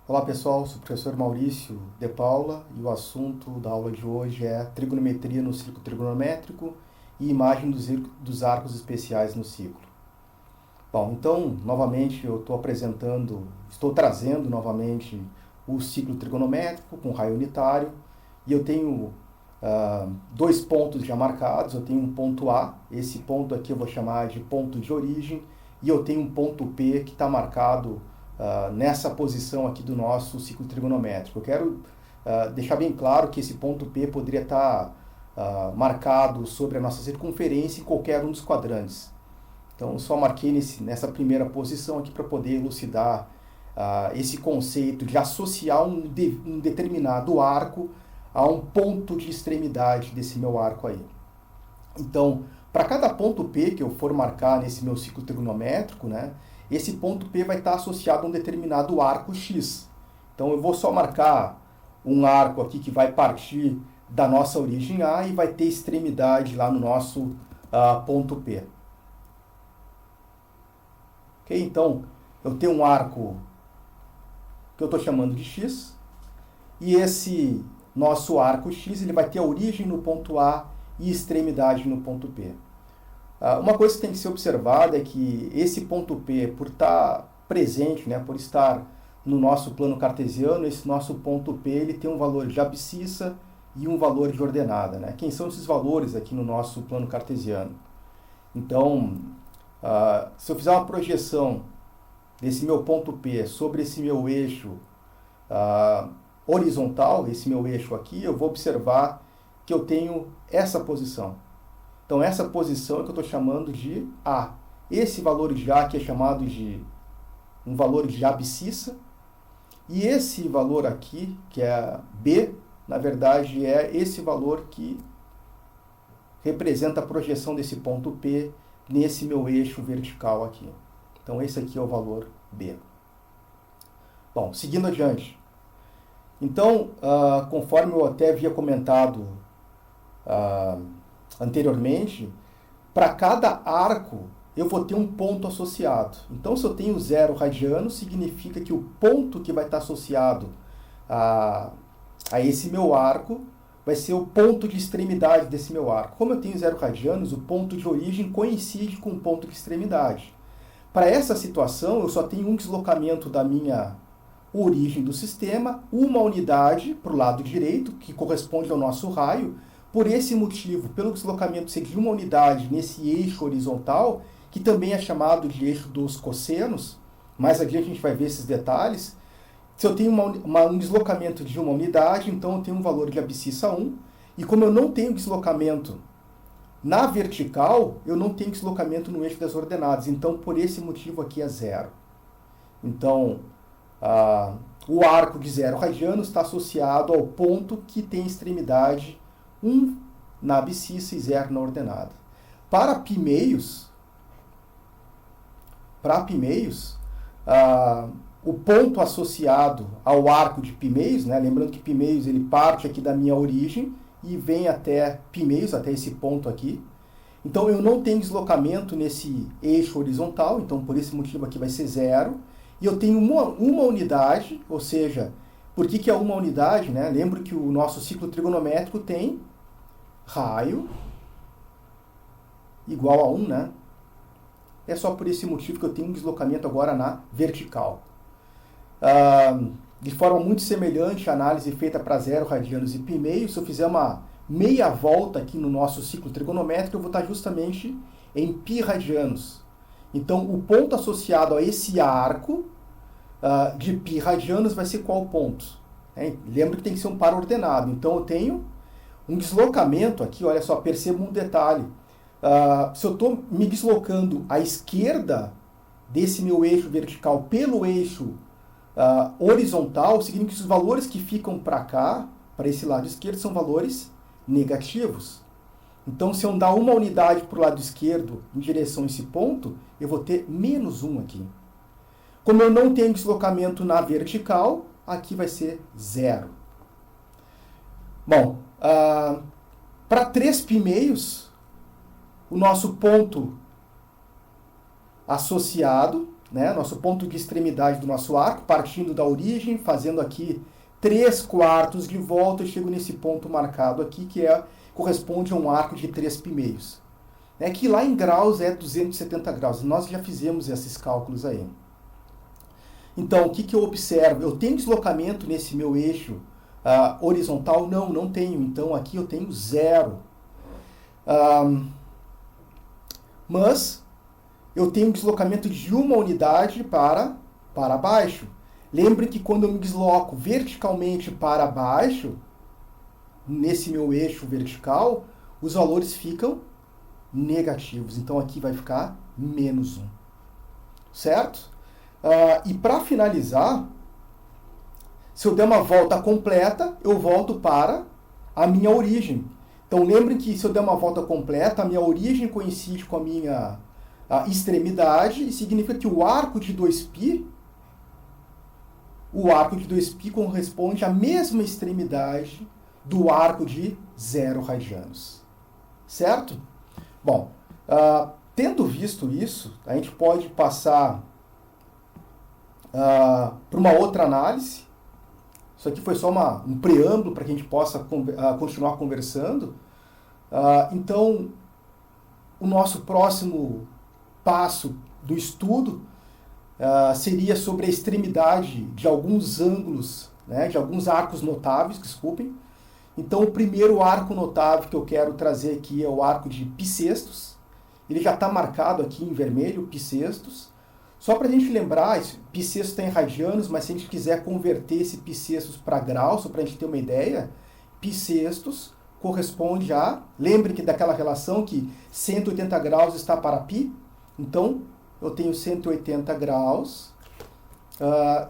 Olá pessoal, sou o professor Maurício de Paula e o assunto da aula de hoje é trigonometria no ciclo trigonométrico e imagem dos arcos especiais no ciclo. Bom, então, novamente eu estou trazendo novamente o ciclo trigonométrico com raio unitário e eu tenho dois pontos já marcados. Eu tenho um ponto A, esse ponto aqui eu vou chamar de ponto de origem, e eu tenho um ponto P que está marcado nessa posição aqui do nosso ciclo trigonométrico. Eu quero deixar bem claro que esse ponto P poderia estar marcado sobre a nossa circunferência em qualquer um dos quadrantes. Então, eu só marquei nessa primeira posição aqui para poder elucidar esse conceito de associar um determinado arco a um ponto de extremidade desse meu arco aí. Então, para cada ponto P que eu for marcar nesse meu ciclo trigonométrico, né, esse ponto P vai estar associado a um determinado arco X. Então, eu vou só marcar um arco aqui que vai partir da nossa origem A e vai ter extremidade lá no nosso ponto P. Okay? Então, eu tenho um arco que eu estou chamando de X, e esse nosso arco X ele vai ter a origem no ponto A e extremidade no ponto P. Uma coisa que tem que ser observada é que esse ponto P, por estar presente, né, por estar no nosso plano cartesiano, esse nosso ponto P ele tem um valor de abscissa e um valor de ordenada. Né? Quem são esses valores aqui no nosso plano cartesiano? Então, se eu fizer uma projeção desse meu ponto P sobre esse meu eixo horizontal, esse meu eixo aqui, eu vou observar que eu tenho essa posição. Então, essa posição é que eu estou chamando de A. Esse valor de A que é chamado de um valor de abscissa. E esse valor aqui, que é B, na verdade é esse valor que representa a projeção desse ponto P nesse meu eixo vertical aqui. Então, esse aqui é o valor B. Bom, seguindo adiante. Então, conforme eu até havia comentado anteriormente, para cada arco eu vou ter um ponto associado. Então, se eu tenho 0 radianos, significa que o ponto que vai estar associado a esse meu arco vai ser o ponto de extremidade desse meu arco. Como eu tenho 0 radianos, o ponto de origem coincide com o ponto de extremidade. Para essa situação, eu só tenho um deslocamento da minha origem do sistema, uma unidade para o lado direito, que corresponde ao nosso raio. Por esse motivo, pelo deslocamento ser de uma unidade nesse eixo horizontal, que também é chamado de eixo dos cossenos, mais adiante a gente vai ver esses detalhes. Se eu tenho um deslocamento de uma unidade, então eu tenho um valor de abscissa 1, e como eu não tenho deslocamento na vertical, eu não tenho deslocamento no eixo das ordenadas, então por esse motivo aqui é 0. Então, o arco de 0 radianos está associado ao ponto que tem extremidade 1 na abscissa e 0 na ordenada. Para π-meios, o ponto associado ao arco de π-meios, né, lembrando que π-meios ele parte aqui da minha origem e vem até π-meios, até esse ponto aqui. Então eu não tenho deslocamento nesse eixo horizontal, então por esse motivo aqui vai ser 0. E eu tenho uma unidade, ou seja, por que é uma unidade? Né? Lembro que o nosso ciclo trigonométrico tem raio igual a 1, né? É só por esse motivo que eu tenho um deslocamento agora na vertical. De forma muito semelhante à análise feita para 0 radianos e π-meios, se eu fizer uma meia volta aqui no nosso ciclo trigonométrico, eu vou estar justamente em π radianos. Então, o ponto associado a esse arco de π radianos vai ser qual ponto? Lembra que tem que ser um par ordenado. Então, eu tenho um deslocamento aqui, olha só, perceba um detalhe. Se eu estou me deslocando à esquerda desse meu eixo vertical pelo eixo horizontal, significa que os valores que ficam para cá, para esse lado esquerdo, são valores negativos. Então, se eu dar uma unidade para o lado esquerdo em direção a esse ponto, eu vou ter menos 1 aqui. Como eu não tenho deslocamento na vertical, aqui vai ser 0. Bom, para 3 π-meios, o nosso ponto associado né, nosso ponto de extremidade do nosso arco, partindo da origem, fazendo aqui 3/4 de volta, eu chego nesse ponto marcado aqui, que corresponde a um arco de 3/2. Né, que lá em graus é 270 graus. Nós já fizemos esses cálculos aí. Então, o que eu observo? Eu tenho deslocamento nesse meu eixo horizontal? Não tenho. Então, aqui eu tenho 0. Mas eu tenho deslocamento de uma unidade para baixo. Lembre que quando eu me desloco verticalmente para baixo, nesse meu eixo vertical, os valores ficam negativos. Então aqui vai ficar -1. Certo? E para finalizar, se eu der uma volta completa, eu volto para a minha origem. Então lembrem que se eu der uma volta completa, a minha origem coincide com a minha extremidade, e significa que o arco de 2π corresponde à mesma extremidade do arco de 0 radianos. Certo? Bom, tendo visto isso, a gente pode passar para uma outra análise. Isso aqui foi só um preâmbulo para que a gente possa continuar conversando. Então, o nosso próximo passo do estudo seria sobre a extremidade de alguns ângulos, né, de alguns arcos notáveis, desculpem. Então, o primeiro arco notável que eu quero trazer aqui é o arco de π-sextos. Ele já está marcado aqui em vermelho, π-sextos. Só para a gente lembrar, π-sextos está em radianos, mas se a gente quiser converter esse π-sextos para graus, só para a gente ter uma ideia, π-sextos corresponde a... Lembre que daquela relação que 180 graus está para π. Então, eu tenho 180 graus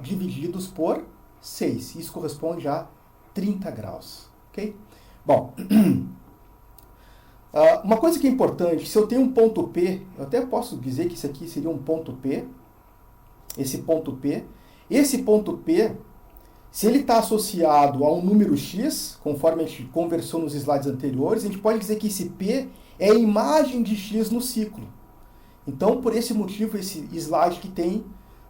divididos por 6. Isso corresponde a 30 graus. Okay? Bom, uma coisa que é importante, se eu tenho um ponto P, eu até posso dizer que isso aqui seria um ponto P, esse ponto P, se ele está associado a um número X, conforme a gente conversou nos slides anteriores, a gente pode dizer que esse P é a imagem de X no ciclo. Então, por esse motivo, esse slide que tem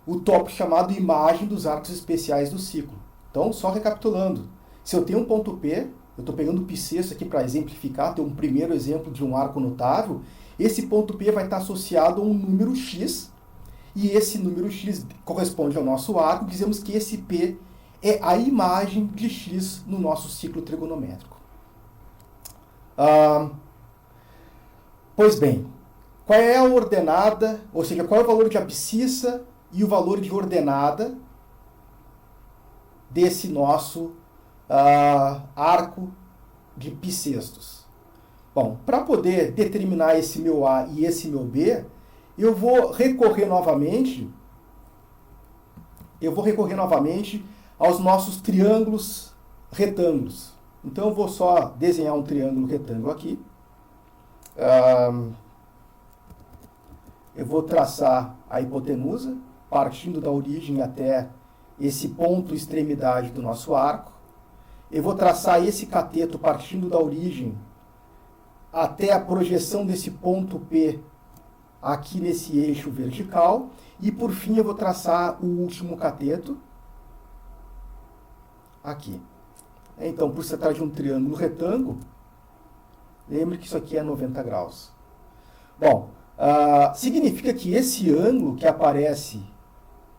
o tópico chamado imagem dos arcos especiais do ciclo. Então, só recapitulando, se eu tenho um ponto P, eu estou pegando o π-sexto aqui para exemplificar, ter um primeiro exemplo de um arco notável, esse ponto P vai estar associado a um número X, e esse número X corresponde ao nosso arco, dizemos que esse P é a imagem de X no nosso ciclo trigonométrico. Pois bem, qual é a ordenada, ou seja, qual é o valor de abscissa e o valor de ordenada desse nosso arco de π-sextos? Bom, para poder determinar esse meu A e esse meu B, eu vou recorrer novamente aos nossos triângulos retângulos. Então eu vou só desenhar um triângulo retângulo aqui. Eu vou traçar a hipotenusa, partindo da origem até esse ponto extremidade do nosso arco. Eu vou traçar esse cateto partindo da origem até a projeção desse ponto P aqui nesse eixo vertical. E por fim eu vou traçar o último cateto aqui. Então, por se tratar de um triângulo retângulo, lembre que isso aqui é 90 graus. Bom, significa que esse ângulo que aparece,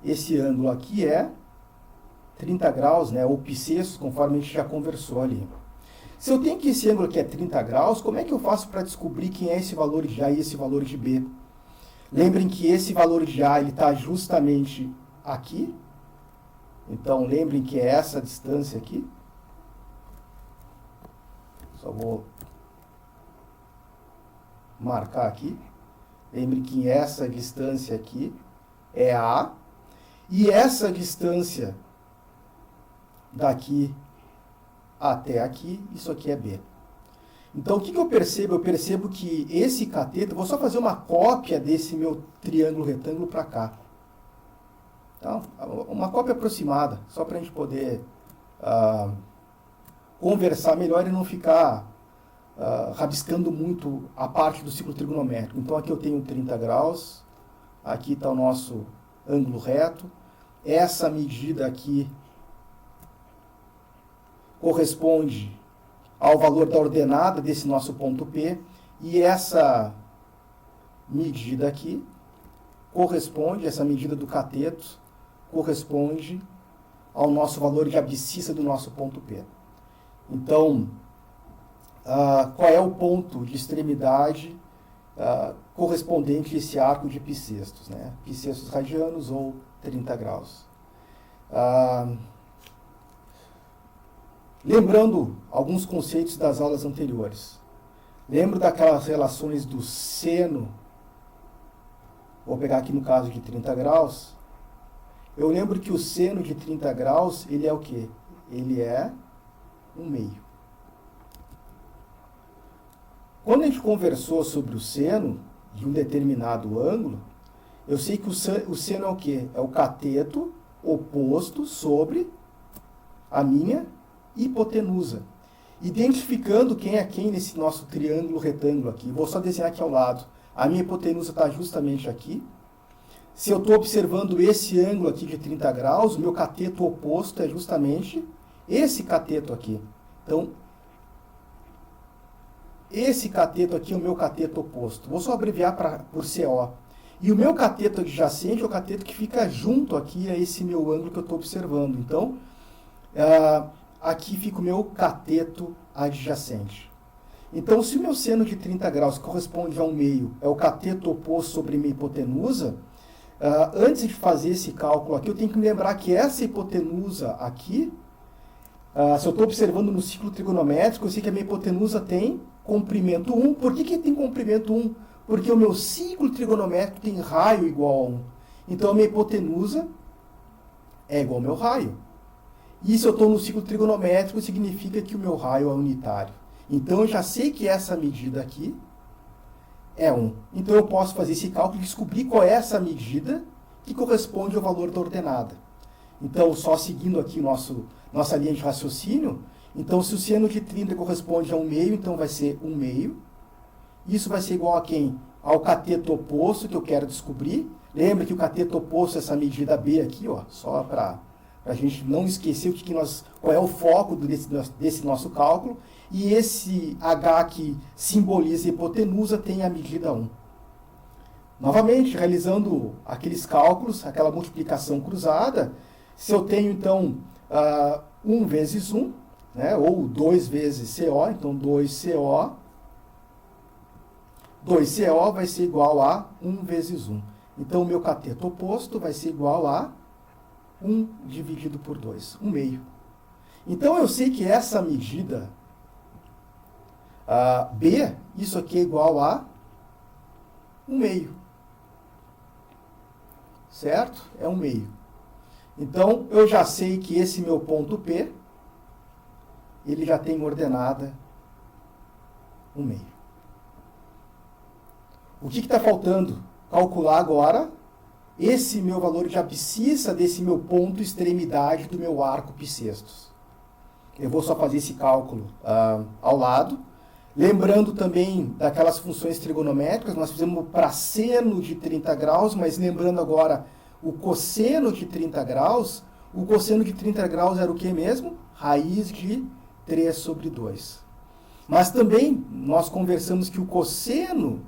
esse ângulo aqui é 30 graus, né, ou π-sextos, conforme a gente já conversou ali. Se eu tenho que esse ângulo aqui é 30 graus, como é que eu faço para descobrir quem é esse valor de A e esse valor de B? Lembrem que esse valor de A está justamente aqui. Então, lembrem que é essa distância aqui. Só vou marcar aqui. Lembrem que essa distância aqui é A. E essa distância daqui até aqui, isso aqui é B. Então, o que eu percebo? Eu percebo que esse cateto, vou só fazer uma cópia desse meu triângulo retângulo para cá. Então, uma cópia aproximada, só para a gente poder conversar melhor e não ficar rabiscando muito a parte do ciclo trigonométrico. Então, aqui eu tenho 30 graus, aqui está o nosso ângulo reto. Essa medida aqui corresponde ao valor da ordenada desse nosso ponto P, e essa medida aqui corresponde, essa medida do cateto, corresponde ao nosso valor de abscissa do nosso ponto P. Então, qual é o ponto de extremidade correspondente a esse arco de bissextos, né? Bissextos radianos ou 30 graus. Lembrando alguns conceitos das aulas anteriores. Lembro daquelas relações do seno, vou pegar aqui no caso de 30 graus, eu lembro que o seno de 30 graus, ele é o quê? Ele é 1/2. Quando a gente conversou sobre o seno de um determinado ângulo, eu sei que o seno é o quê? É o cateto oposto sobre a minha hipotenusa. Identificando quem é quem nesse nosso triângulo retângulo aqui. Vou só desenhar aqui ao lado. A minha hipotenusa está justamente aqui. Se eu estou observando esse ângulo aqui de 30 graus, o meu cateto oposto é justamente esse cateto aqui. Então, esse cateto aqui é o meu cateto oposto. Vou só abreviar por CO. E o meu cateto adjacente é o cateto que fica junto aqui a esse meu ângulo que eu estou observando. Então, aqui fica o meu cateto adjacente. Então, se o meu seno de 30 graus corresponde a 1/2, é o cateto oposto sobre minha hipotenusa, antes de fazer esse cálculo aqui, eu tenho que me lembrar que essa hipotenusa aqui, se eu estou observando no ciclo trigonométrico, eu sei que a minha hipotenusa tem comprimento 1. Por que tem comprimento 1? Porque o meu ciclo trigonométrico tem raio igual a 1. Então, a minha hipotenusa é igual ao meu raio. E se eu estou no ciclo trigonométrico, significa que o meu raio é unitário. Então, eu já sei que essa medida aqui é 1. Então, eu posso fazer esse cálculo e descobrir qual é essa medida que corresponde ao valor da ordenada. Então, só seguindo aqui nossa linha de raciocínio, então, se o seno de 30 corresponde a 1/2, então vai ser 1/2. Isso vai ser igual a quem? Ao cateto oposto que eu quero descobrir. Lembra que o cateto oposto é essa medida B aqui, ó, só para a gente não esquecer qual é o foco desse nosso cálculo. E esse H que simboliza a hipotenusa tem a medida 1. Novamente, realizando aqueles cálculos, aquela multiplicação cruzada, se eu tenho, então, 1 vezes 1, né, ou 2 vezes CO, então 2CO, 2CO vai ser igual a 1 vezes 1. Então, o meu cateto oposto vai ser igual a 1 dividido por 2, 1/2. Então, eu sei que essa medida B, isso aqui é igual a 1/2. Certo? É 1/2. Então, eu já sei que esse meu ponto P, ele já tem ordenada 1/2. O que está faltando? Calcular agora esse meu valor de abscissa desse meu ponto extremidade do meu arco bissextos. Eu vou só fazer esse cálculo ao lado. Lembrando também daquelas funções trigonométricas, nós fizemos para seno de 30 graus, mas lembrando agora o cosseno de 30 graus, o cosseno de 30 graus era o que mesmo? Raiz de 3 sobre 2. Mas também nós conversamos que o cosseno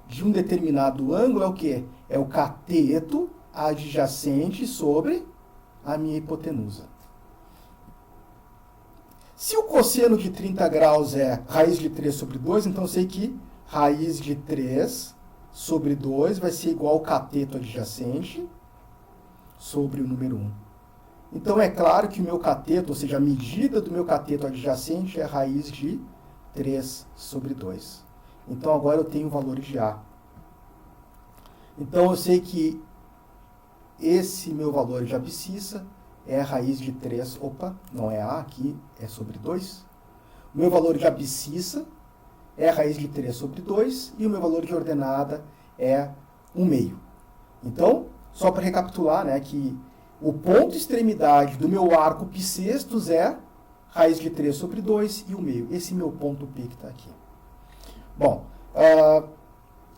de um determinado ângulo é o quê? É o cateto adjacente sobre a minha hipotenusa. Se o cosseno de 30 graus é raiz de 3 sobre 2, então eu sei que raiz de 3 sobre 2 vai ser igual ao cateto adjacente sobre o número 1. Então é claro que o meu cateto, ou seja, a medida do meu cateto adjacente é raiz de 3 sobre 2. Então agora eu tenho o valor de A. Então eu sei que esse meu valor de abscissa é a raiz de 3, não é A aqui, é sobre 2. O meu valor de abscissa é a raiz de 3 sobre 2 e o meu valor de ordenada é 1/2. Então, só para recapitular, né, que o ponto extremidade do meu arco bissextos é raiz de 3 sobre 2 e 1/2. Esse meu ponto P que está aqui. Bom,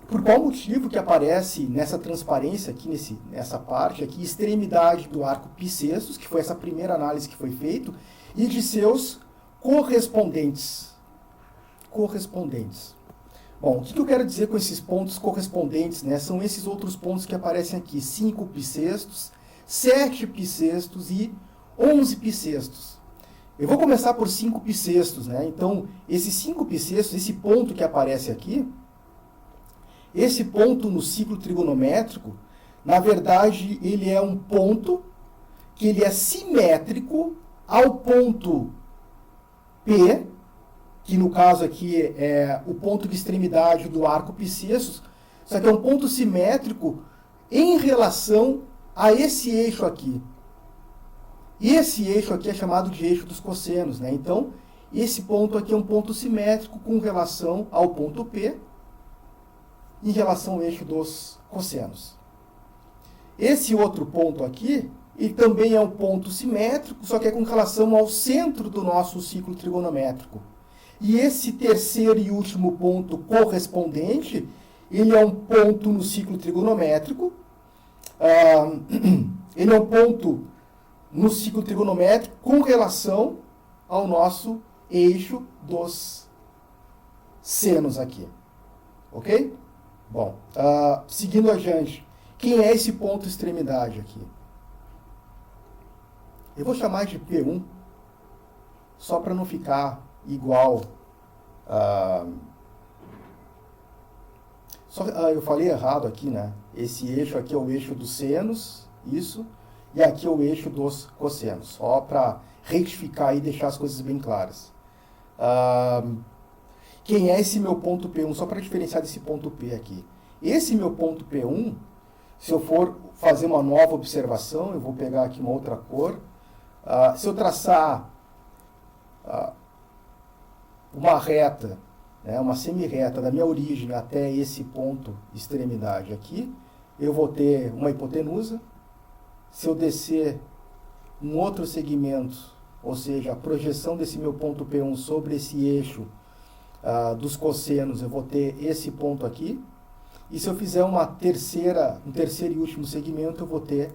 Por qual motivo que aparece nessa transparência aqui, nessa parte aqui, extremidade do arco bissextos, que foi essa primeira análise que foi feita, e de seus correspondentes. Bom, o que eu quero dizer com esses pontos correspondentes, né? São esses outros pontos que aparecem aqui, 5 bissextos, 7 bissextos e 11 bissextos. Eu vou começar por 5 bissextos, né? Então, esses 5 bissextos, esse ponto que aparece aqui, esse ponto no ciclo trigonométrico, na verdade, ele é um ponto que ele é simétrico ao ponto P, que no caso aqui é o ponto de extremidade do arco bissextos, só que é um ponto simétrico em relação a esse eixo aqui. E esse eixo aqui é chamado de eixo dos cossenos, né? Então, esse ponto aqui é um ponto simétrico com relação ao ponto P, em relação ao eixo dos cossenos. Esse outro ponto aqui, ele também é um ponto simétrico, só que é com relação ao centro do nosso ciclo trigonométrico. E esse terceiro e último ponto correspondente, ele é um ponto no ciclo trigonométrico, ele é um ponto no ciclo trigonométrico com relação ao nosso eixo dos senos aqui. Ok? Bom, seguindo adiante, quem é esse ponto extremidade aqui? Eu vou chamar de P1, só para não ficar igual. Eu falei errado aqui, né? Esse eixo aqui é o eixo dos senos, isso, e aqui é o eixo dos cossenos, só para retificar e deixar as coisas bem claras. Quem é esse meu ponto P1? Só para diferenciar desse ponto P aqui. Esse meu ponto P1, se eu for fazer uma nova observação, eu vou pegar aqui uma outra cor. Se eu traçar uma reta, né, uma semi-reta da minha origem até esse ponto extremidade aqui, eu vou ter uma hipotenusa. Se eu descer um outro segmento, ou seja, a projeção desse meu ponto P1 sobre esse eixo dos cossenos, eu vou ter esse ponto aqui. E se eu fizer um terceiro e último segmento, eu vou ter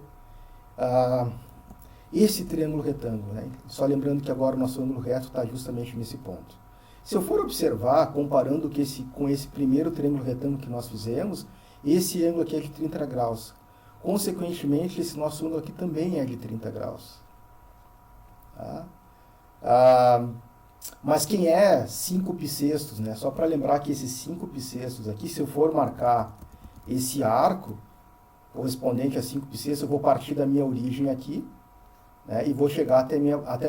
esse triângulo retângulo, né? Só lembrando que agora o nosso ângulo reto está justamente nesse ponto. Se eu for observar, comparando com esse primeiro triângulo retângulo que nós fizemos, esse ângulo aqui é de 30 graus. Consequentemente, esse nosso ângulo aqui também é de 30 graus. Tá? Mas quem é 5 bissextos, né? Só para lembrar que esses 5 bissextos aqui, se eu for marcar esse arco correspondente a 5 bissextos, eu vou partir da minha origem aqui, né? E vou chegar até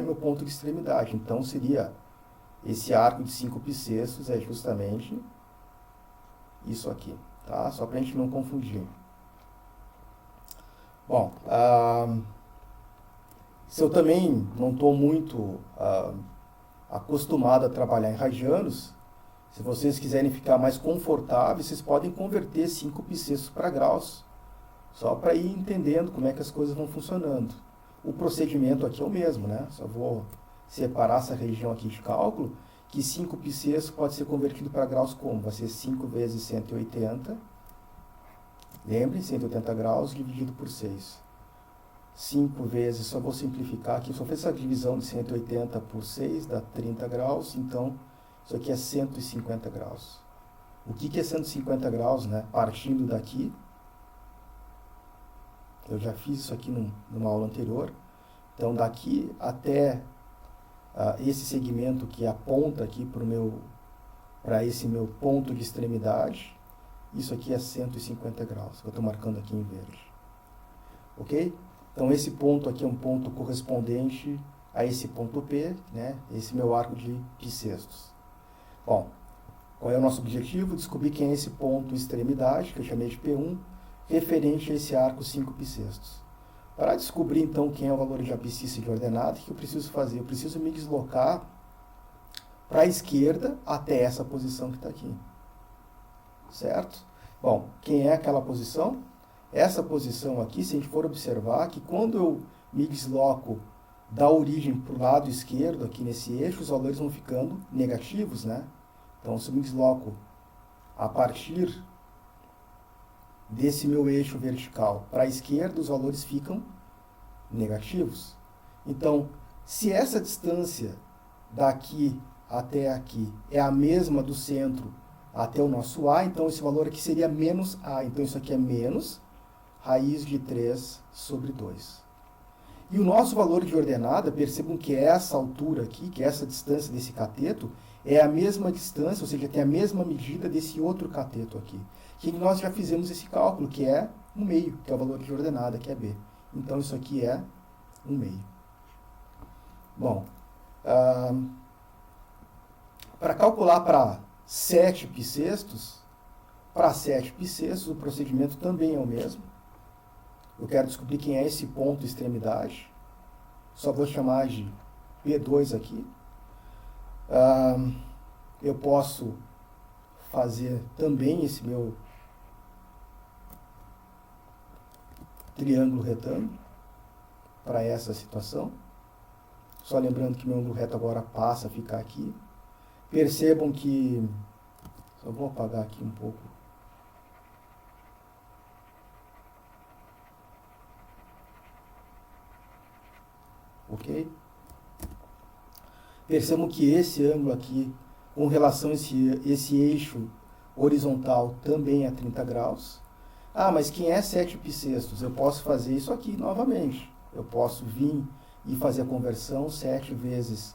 meu ponto de extremidade. Então, seria esse arco de 5 bissextos é justamente isso aqui, tá? Só para a gente não confundir. Bom, se eu também não estou muito acostumado a trabalhar em radianos, se vocês quiserem ficar mais confortáveis, vocês podem converter 5 bissextos para graus, só para ir entendendo como é que as coisas vão funcionando. O procedimento aqui é o mesmo, né? Só vou separar essa região aqui de cálculo, que 5 bissextos pode ser convertido para graus como? Vai ser 5 vezes 180, lembrem, 180 graus dividido por 6. 5 vezes, só vou simplificar aqui, só fiz essa divisão de 180 por 6, dá 30 graus, então isso aqui é 150 graus. O que é 150 graus, né? Partindo daqui, eu já fiz isso aqui numa aula anterior, então daqui até esse segmento que aponta aqui para esse meu ponto de extremidade, isso aqui é 150 graus, que eu estou marcando aqui em verde. Ok? Então, esse ponto aqui é um ponto correspondente a esse ponto P, né? Esse meu arco de bissextos. Bom, qual é o nosso objetivo? Descobrir quem é esse ponto extremidade, que eu chamei de P1, referente a esse arco 5 bissextos. Para descobrir, então, quem é o valor de abscissa de ordenada, o que eu preciso fazer? Eu preciso me deslocar para a esquerda até essa posição que está aqui. Certo? Bom, quem é aquela posição? Essa posição aqui, se a gente for observar, que quando eu me desloco da origem para o lado esquerdo, aqui nesse eixo, os valores vão ficando negativos, né? Então, se eu me desloco a partir desse meu eixo vertical para a esquerda, os valores ficam negativos. Então, se essa distância daqui até aqui é a mesma do centro até o nosso A, então esse valor aqui seria menos A. Então isso aqui é menos raiz de 3 sobre 2. E o nosso valor de ordenada, percebam que essa altura aqui, que essa distância desse cateto, é a mesma distância, ou seja, tem a mesma medida desse outro cateto aqui. Que nós já fizemos esse cálculo, que é 1/2, que é o valor de ordenada, que é B. Então isso aqui é 1/2. Bom, para calcular para 7 π/6, o procedimento também é o mesmo. Eu quero descobrir quem é esse ponto extremidade. Só vou chamar de P2 aqui. Eu posso fazer também esse meu triângulo retângulo para essa situação. Só lembrando que meu ângulo reto agora passa a ficar aqui. Percebam que... Só vou apagar aqui um pouco. Ok? Percebam que esse ângulo aqui, com relação a esse eixo horizontal, também é 30 graus. Mas quem é 7 π/6? Eu posso fazer isso aqui novamente. Eu posso vir e fazer a conversão, 7 vezes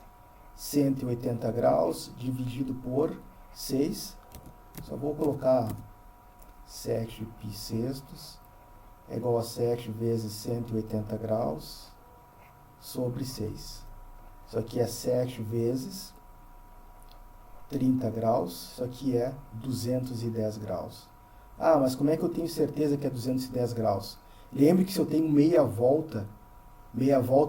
180 graus, dividido por 6. Só vou colocar 7 π/6 é igual a 7 vezes 180 graus sobre 6. Isso aqui é 7 vezes 30 graus. Isso aqui é 210 graus. Mas como é que eu tenho certeza que é 210 graus? Lembre que se eu tenho meia volta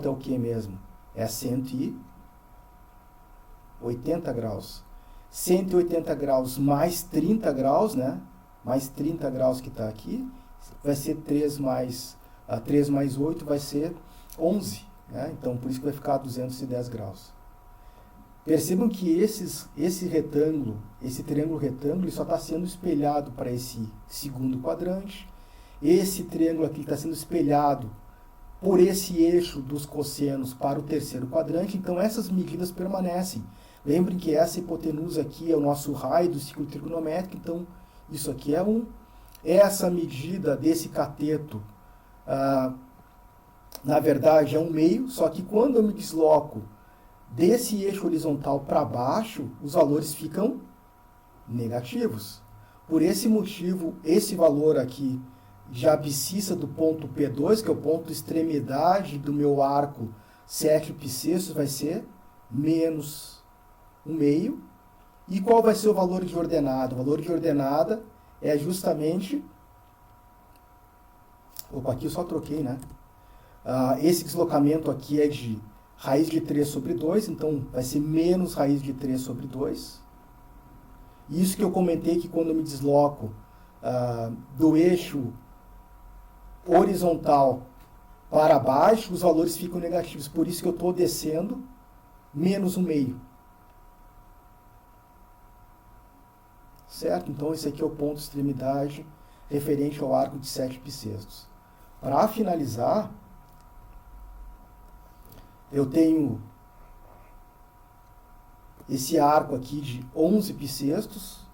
é o que mesmo? É 180 graus. 180 graus mais 30 graus, né? Mais 30 graus que está aqui, vai ser 3 mais 8, vai ser 11. Né? Então, por isso que vai ficar 210 graus. Percebam que esse triângulo retângulo, ele só está sendo espelhado para esse segundo quadrante. Esse triângulo aqui está sendo espelhado por esse eixo dos cossenos para o terceiro quadrante. Então, essas medidas permanecem. Lembrem que essa hipotenusa aqui é o nosso raio do ciclo trigonométrico. Então, isso aqui é 1. Essa medida desse cateto, na verdade, é 1/2. Só que quando eu me desloco desse eixo horizontal para baixo, os valores ficam negativos. Por esse motivo, esse valor aqui de abscissa do ponto P2, que é o ponto extremidade do meu arco 7 π/6, vai ser menos 1/2. E qual vai ser o valor de ordenada? O valor de ordenada é justamente... aqui eu só troquei, né? Esse deslocamento aqui é de raiz de 3 sobre 2, então vai ser menos raiz de 3 sobre 2. Isso que eu comentei que quando eu me desloco do eixo horizontal para baixo, os valores ficam negativos. Por isso que eu estou descendo menos 1/2. Certo? Então, esse aqui é o ponto extremidade referente ao arco de 7 π/6. Para finalizar, eu tenho esse arco aqui de 11 π/6.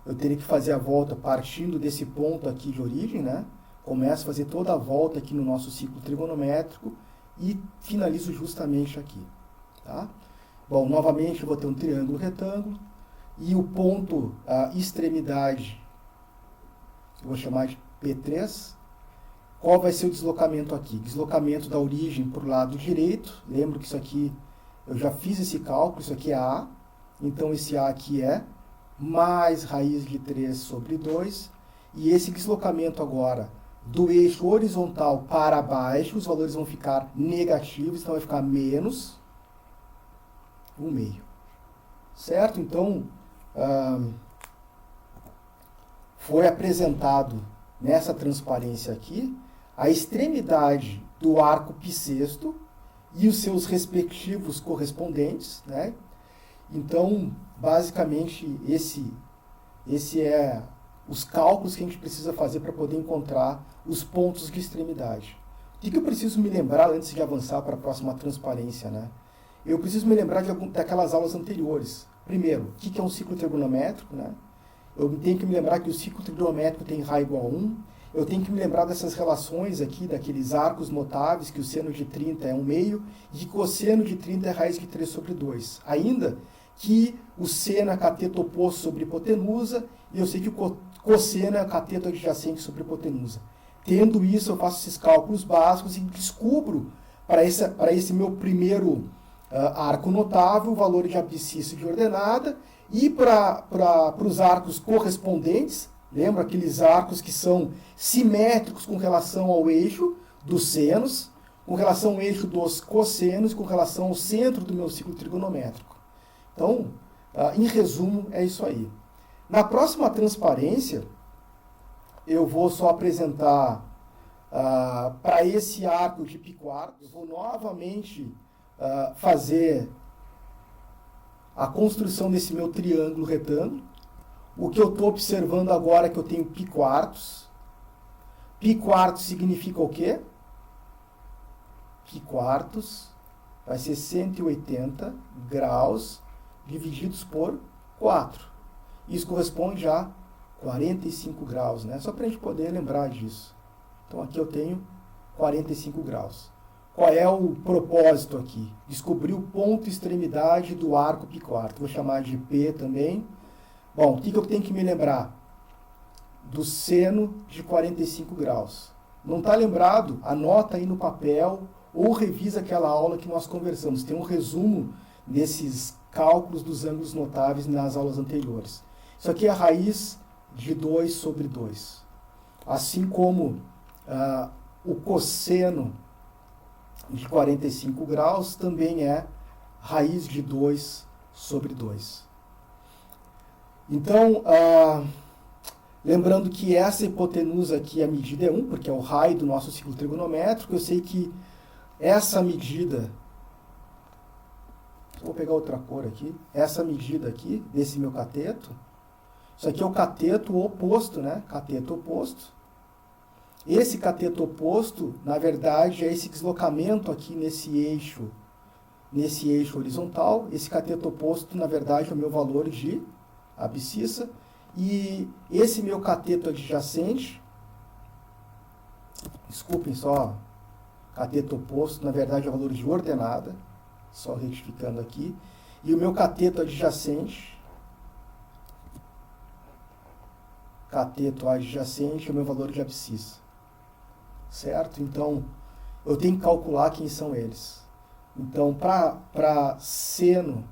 Eu teria que fazer a volta partindo desse ponto aqui de origem, né? Começo a fazer toda a volta aqui no nosso ciclo trigonométrico e finalizo justamente aqui. Tá? Bom, novamente eu vou ter um triângulo retângulo e o ponto, a extremidade, eu vou chamar de P3. Qual vai ser o deslocamento aqui? Deslocamento da origem para o lado direito. Lembro que isso aqui, eu já fiz esse cálculo, isso aqui é A. Então, esse A aqui é mais raiz de 3 sobre 2. E esse deslocamento agora do eixo horizontal para baixo, os valores vão ficar negativos, então vai ficar menos 1/2. Certo? Então, foi apresentado nessa transparência aqui a extremidade do arco bissexto e os seus respectivos correspondentes, né? Então, basicamente, esse é os cálculos que a gente precisa fazer para poder encontrar os pontos de extremidade. O que eu preciso me lembrar antes de avançar para a próxima transparência, né? Eu preciso me lembrar daquelas aulas anteriores. Primeiro, o que é um ciclo trigonométrico, né? Eu tenho que me lembrar que o ciclo trigonométrico tem Ra igual a 1. Eu tenho que me lembrar dessas relações aqui, daqueles arcos notáveis, que o seno de 30 é 1 meio e que o cosseno de 30 é raiz de 3 sobre 2. Ainda que o seno é cateto oposto sobre hipotenusa e eu sei que o cosseno é cateto adjacente sobre hipotenusa. Tendo isso, eu faço esses cálculos básicos e descubro, para esse meu primeiro arco notável, o valor de abscissa de ordenada, e para os arcos correspondentes, lembra aqueles arcos que são simétricos com relação ao eixo dos senos, com relação ao eixo dos cossenos, com relação ao centro do meu ciclo trigonométrico. Então, em resumo, é isso aí. Na próxima transparência, eu vou só apresentar para esse arco de π4, eu vou novamente fazer a construção desse meu triângulo retângulo. O que eu estou observando agora é que eu tenho π4. π4 significa o quê? π4 vai ser 180 graus divididos por 4. Isso corresponde a 45 graus, né? Só para a gente poder lembrar disso. Então aqui eu tenho 45 graus. Qual é o propósito aqui? Descobrir o ponto extremidade do arco π4. Vou chamar de P também. Bom, o que eu tenho que me lembrar? Do seno de 45 graus. Não está lembrado? Anota aí no papel ou revisa aquela aula que nós conversamos. Tem um resumo desses cálculos dos ângulos notáveis nas aulas anteriores. Isso aqui é a raiz de 2 sobre 2. Assim como o cosseno de 45 graus também é raiz de 2 sobre 2. Então, lembrando que essa hipotenusa aqui, a medida é 1, porque é o raio do nosso ciclo trigonométrico. Eu sei que essa medida, vou pegar outra cor aqui, essa medida aqui, desse meu cateto, isso aqui é o cateto oposto, né? Cateto oposto. Esse cateto oposto, na verdade, é esse deslocamento aqui nesse eixo horizontal. Esse cateto oposto, na verdade, é o meu valor de abscissa. E esse meu cateto adjacente, desculpem só, cateto oposto, na verdade, é o valor de ordenada, só retificando aqui. E o meu cateto adjacente é o meu valor de abscissa. Certo? Então, eu tenho que calcular quem são eles. Então, para seno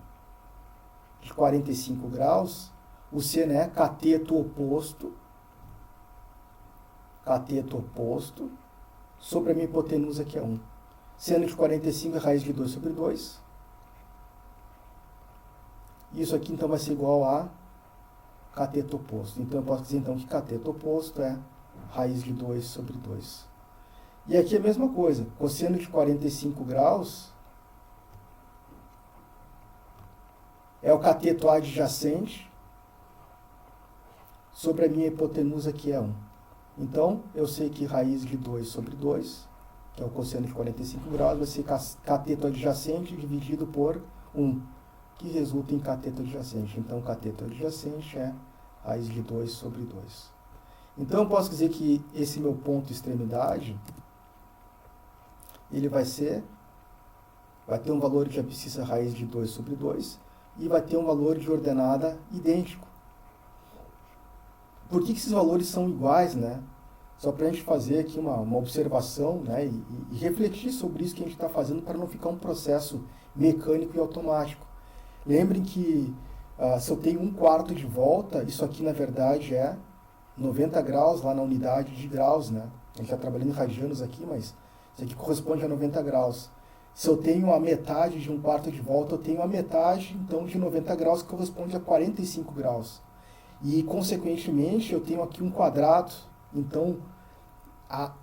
de 45 graus, o seno é cateto oposto sobre a minha hipotenusa, que é 1. Seno de 45 é raiz de 2 sobre 2. Isso aqui, então, vai ser igual a cateto oposto. Então, eu posso dizer, então, que cateto oposto é raiz de 2 sobre 2. E aqui é a mesma coisa. Cosseno de 45 graus é o cateto adjacente sobre a minha hipotenusa, que é 1. Então, eu sei que raiz de 2 sobre 2, que é o cosseno de 45 graus, vai ser cateto adjacente dividido por 1, que resulta em cateto adjacente. Então, cateto adjacente é raiz de 2 sobre 2. Então, eu posso dizer que esse meu ponto extremidade, ele vai ter um valor de abscissa raiz de 2 sobre 2 e vai ter um valor de ordenada idêntico. Por que esses valores são iguais, né? Só para a gente fazer aqui uma observação, né? E refletir sobre isso que a gente está fazendo para não ficar um processo mecânico e automático. Lembrem que se eu tenho 1/4 de volta, isso aqui na verdade é 90 graus lá na unidade de graus, né? A gente está trabalhando em radianos aqui, mas isso aqui corresponde a 90 graus. Se eu tenho a metade de 1/4 de volta, eu tenho a metade, então, de 90 graus, que corresponde a 45 graus. E, consequentemente, eu tenho aqui um quadrado. Então,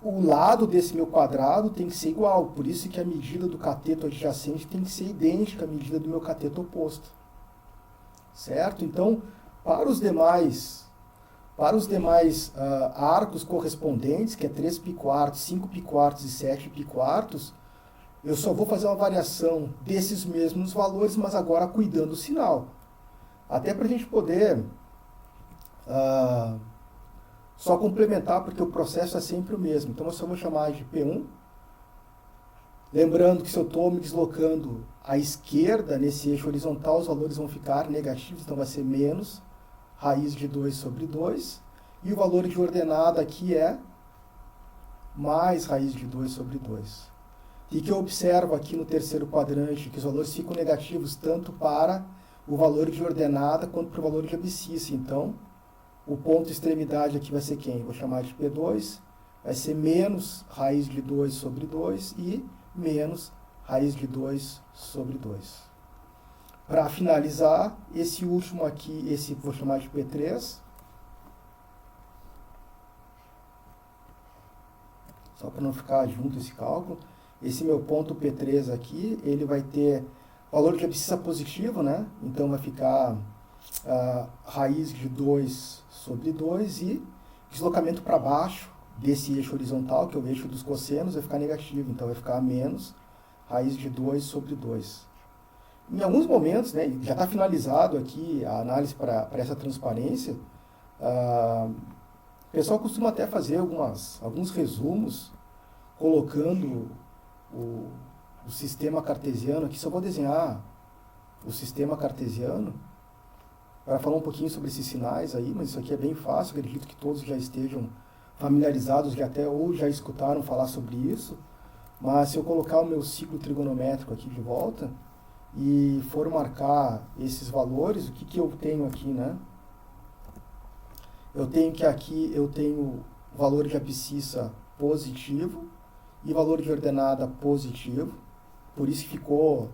o lado desse meu quadrado tem que ser igual. Por isso que a medida do cateto adjacente tem que ser idêntica à medida do meu cateto oposto. Certo? Então, para os demais Para os demais arcos correspondentes, que é 3 π4, 5 π4 e 7 π4, eu só vou fazer uma variação desses mesmos valores, mas agora cuidando do sinal. Até para a gente poder só complementar, porque o processo é sempre o mesmo. Então eu só vou chamar de P1. Lembrando que se eu estou me deslocando à esquerda, nesse eixo horizontal, os valores vão ficar negativos, então vai ser menos raiz de 2 sobre 2. E o valor de ordenada aqui é mais raiz de 2 sobre 2. E que eu observo aqui no terceiro quadrante que os valores ficam negativos tanto para o valor de ordenada quanto para o valor de abscissa. Então, o ponto de extremidade aqui vai ser quem? Vou chamar de P2. Vai ser menos raiz de 2 sobre 2 e menos raiz de 2 sobre 2. Para finalizar, esse último aqui, esse vou chamar de P3. Só para não ficar junto esse cálculo. Esse meu ponto P3 aqui, ele vai ter valor de abscissa positivo, né? Então vai ficar raiz de 2 sobre 2 e deslocamento para baixo desse eixo horizontal, que é o eixo dos cossenos, vai ficar negativo. Então vai ficar menos raiz de 2 sobre 2. Em alguns momentos, né, já está finalizado aqui a análise para essa transparência, o pessoal costuma até fazer alguns resumos colocando o sistema cartesiano. Aqui só vou desenhar o sistema cartesiano para falar um pouquinho sobre esses sinais aí, mas isso aqui é bem fácil, acredito que todos já estejam familiarizados ou já escutaram falar sobre isso. Mas se eu colocar o meu ciclo trigonométrico aqui de volta e for marcar esses valores, o que eu tenho aqui, né? Eu tenho que aqui eu tenho valor de abscissa positivo e valor de ordenada positivo. Por isso ficou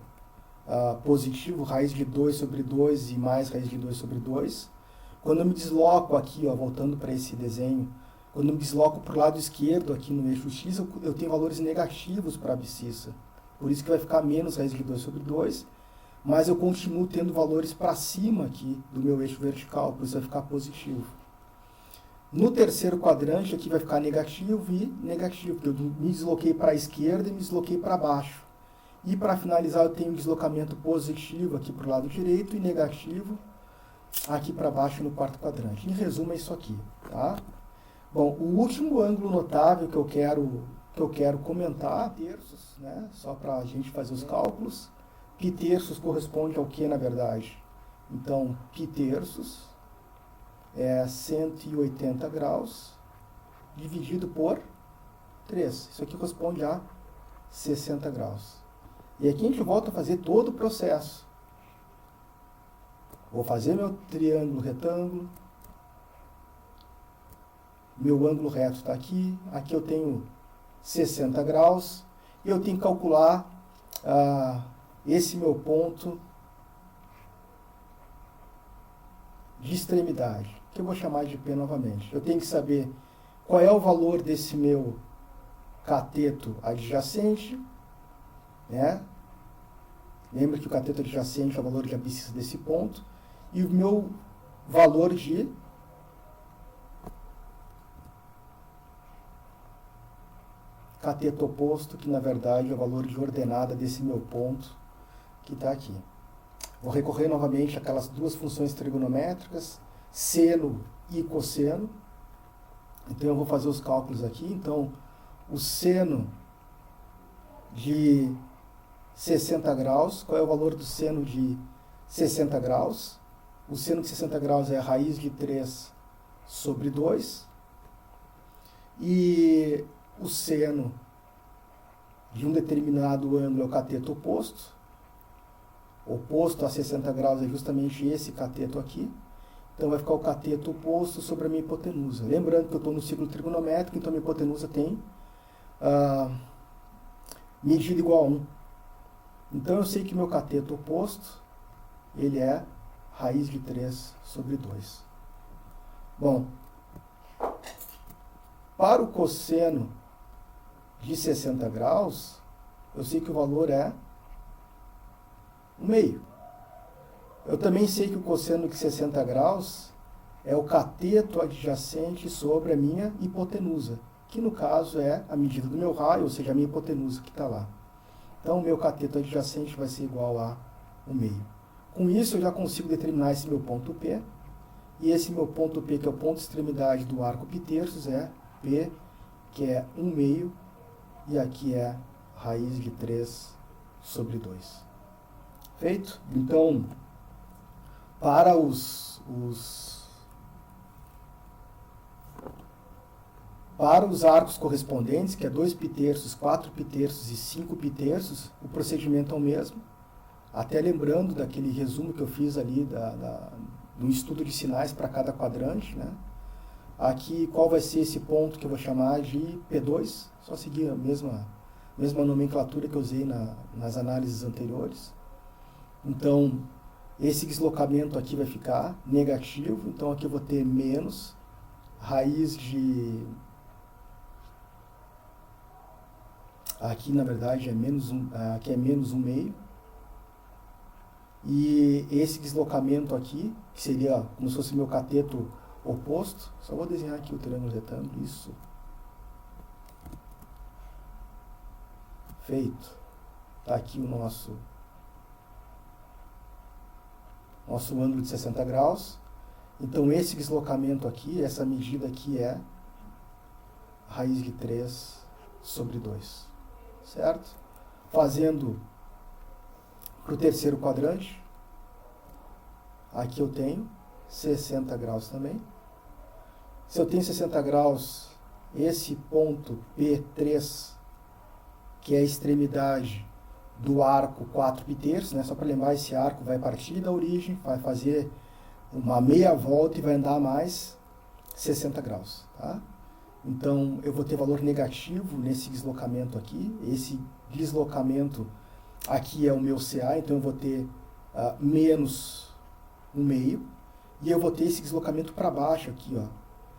positivo, raiz de 2 sobre 2 e mais raiz de 2 sobre 2. Quando eu me desloco aqui, voltando para esse desenho, quando eu me desloco para o lado esquerdo aqui no eixo X, eu tenho valores negativos para a abscissa. Por isso que vai ficar menos raiz de 2 sobre 2. Mas eu continuo tendo valores para cima aqui do meu eixo vertical, por isso vai ficar positivo. No terceiro quadrante aqui vai ficar negativo e negativo, porque eu me desloquei para a esquerda e me desloquei para baixo. E para finalizar eu tenho um deslocamento positivo aqui para o lado direito e negativo aqui para baixo no quarto quadrante. Em resumo é isso aqui, tá? Bom, o último ângulo notável que eu quero comentar, terços, né? Só para a gente fazer os cálculos. Π terços corresponde ao que, na verdade? Então, π terços é 180 graus dividido por 3. Isso aqui corresponde a 60 graus. E aqui a gente volta a fazer todo o processo. Vou fazer meu triângulo retângulo. Meu ângulo reto está aqui. Aqui eu tenho 60 graus. E eu tenho que calcular esse meu ponto de extremidade, que eu vou chamar de P novamente. Eu tenho que saber qual é o valor desse meu cateto adjacente, né? Lembra que o cateto adjacente é o valor de abscissa desse ponto, e o meu valor de cateto oposto, que na verdade é o valor de ordenada desse meu ponto que está aqui. Vou recorrer novamente àquelas duas funções trigonométricas, seno e cosseno. Então eu vou fazer os cálculos aqui. Então, o seno de 60 graus, qual é o valor do seno de 60 graus? O seno de 60 graus é a raiz de 3 sobre 2. E o seno de um determinado ângulo é o cateto oposto. Oposto a 60 graus é justamente esse cateto aqui. Então vai ficar o cateto oposto sobre a minha hipotenusa. Lembrando que eu estou no ciclo trigonométrico, então a minha hipotenusa tem medida igual a 1. Então eu sei que meu cateto oposto, ele é raiz de 3 sobre 2. Bom, para o cosseno de 60 graus, eu sei que o valor é 1/2. Eu também sei que o cosseno de 60 graus é o cateto adjacente sobre a minha hipotenusa, que no caso é a medida do meu raio, ou seja, a minha hipotenusa que está lá. Então, o meu cateto adjacente vai ser igual a 1/2. Com isso, eu já consigo determinar esse meu ponto P, e esse meu ponto P, que é o ponto de extremidade do arco π-terços, é P, que é 1/2, e aqui é raiz de 3 sobre 2. Feito? Então, para os arcos correspondentes, que é 2 π-terços, 4 π-terços e 5 π-terços, o procedimento é o mesmo. Até lembrando daquele resumo que eu fiz ali do estudo de sinais para cada quadrante, né? Aqui, qual vai ser esse ponto que eu vou chamar de P2? Só seguir a mesma nomenclatura que eu usei nas análises anteriores. Então, esse deslocamento aqui vai ficar negativo, então aqui eu vou ter menos raiz de... Aqui, na verdade, aqui é menos 1/2. E esse deslocamento aqui, que seria como se fosse meu cateto oposto, só vou desenhar aqui o triângulo retângulo, isso. Feito. Está aqui o nosso ângulo de 60 graus. Então, esse deslocamento aqui, essa medida aqui é raiz de 3 sobre 2. Certo? Fazendo para o terceiro quadrante, aqui eu tenho 60 graus também. Se eu tenho 60 graus, esse ponto P3, que é a extremidade do arco 4 π-terços, né? Só para lembrar, esse arco vai partir da origem, vai fazer uma meia volta e vai andar mais 60 graus. Tá? Então, eu vou ter valor negativo nesse deslocamento aqui. Esse deslocamento aqui é o meu CA, então eu vou ter menos 1/2. E eu vou ter esse deslocamento para baixo aqui. Ó.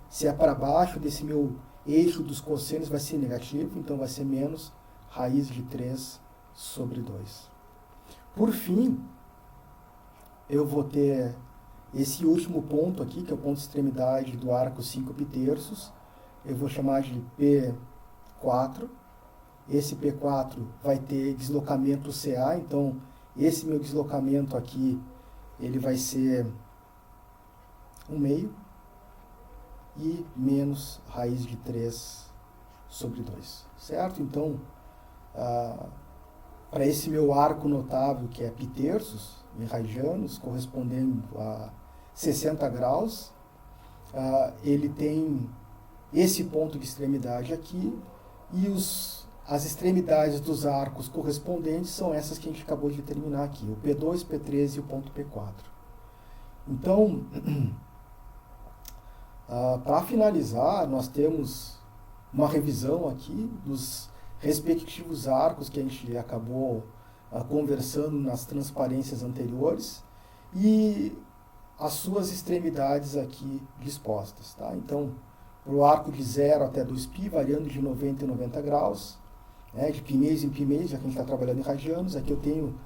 Se é para baixo desse meu eixo dos cossenos, vai ser negativo, então vai ser menos raiz de 3 sobre 2. Por fim, eu vou ter esse último ponto aqui, que é o ponto de extremidade do arco 5 π-terços. Eu vou chamar de P4. Esse P4 vai ter deslocamento CA, então esse meu deslocamento aqui, ele vai ser 1/2 e menos raiz de 3 sobre 2, certo? Então, para esse meu arco notável, que é π-terços, em radianos, correspondendo a 60 graus, ele tem esse ponto de extremidade aqui, e as extremidades dos arcos correspondentes são essas que a gente acabou de determinar aqui, o P2, P3 e o ponto P4. Então, para finalizar, nós temos uma revisão aqui dos respectivos arcos que a gente acabou conversando nas transparências anteriores e as suas extremidades aqui dispostas. Tá? Então, para o arco de 0 até 2π, variando de 90 e 90 graus, né, de π-mês em π-mês, já que a gente está trabalhando em radianos. Aqui eu tenho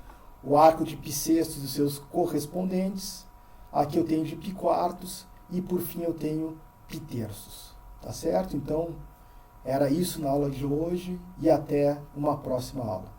o arco de π-sextos e os seus correspondentes. Aqui eu tenho de π-quartos e, por fim, eu tenho π-terços. Tá certo? Então, era isso na aula de hoje e até uma próxima aula.